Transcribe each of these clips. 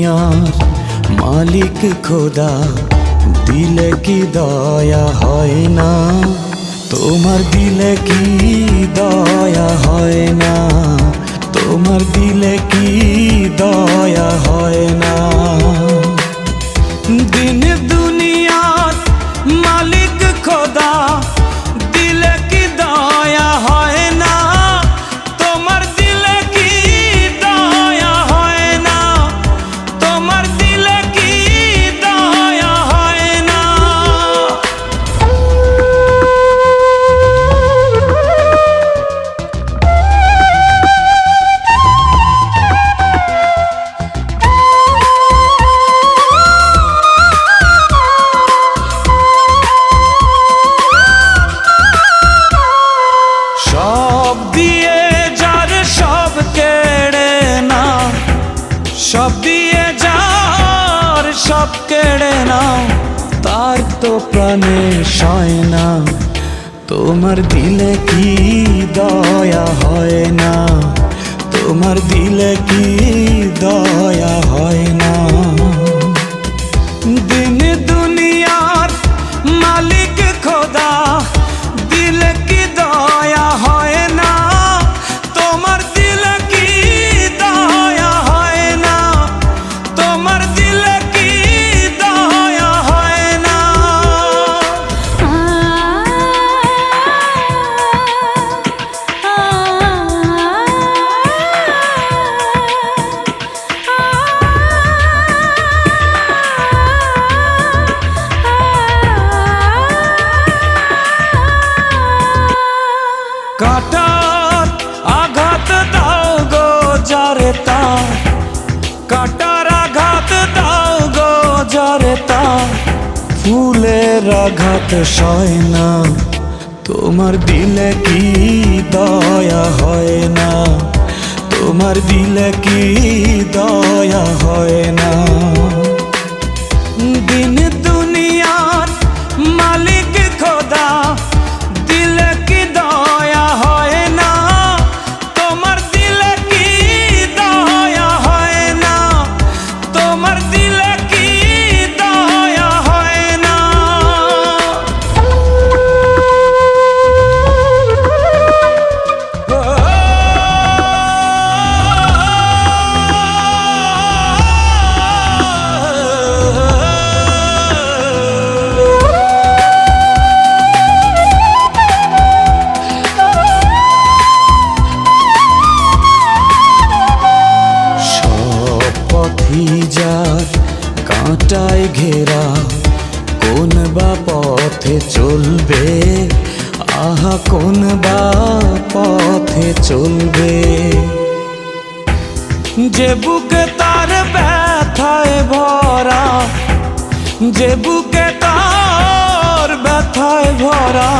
দুনিয়ার মালিক খোদা, দিলে কি দয়া হয় না? তোমার দিলে কি দয়া হয় না? তোমার দিলে কি দয়া হয় না? দিন দুনিয়ার মালিক খোদা, দিলে কি দয়া হয় না? তোমার দিলে কি দয়া হয় না? তোমার দিলে কি দয়া হয় না? সব দিয়ে যার সব কেড়ে নাও, সব দিয়ে যার সব কেড়ে নাও, তার তো প্রাণে সয় না। তোমার দিলে কি দয়া হয় না? তোমার দিলে কি দয়া হয় না? দিন দুনিয়ার মালিক খোদা, দিলে কি দয়া হয় না? তোমার দিলে কি দয়া হয় না? তোমার দিলে কি দয়া হয় না? কাটার আঘাত দাও গো যারে তার, কাটার আঘাত দাও গো যারে তার, ফুলের আঘাত সয় না। তোমার দিলে কি দয়া হয় না? তোমার দিলে কি দয়া হয় না? দিন দুনিয়ার মালিক খোদা, দিলে কি দয়া হয় না? তোমার দিলে কি দয়া হয় না? তোমার দিলে কি দয়া হয় না? যার কাঁটায় ঘেরা, কোন বা পথে চলবে? আহা কোন বা পথে চলবে? যে বুকে তার ব্যথায় ভরা, যে বুকে তার ব্যথায় ভরা,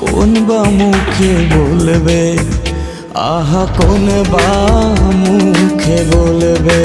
কোন বা মুখে বলবে? আহা কোন বা মুখে বলবে?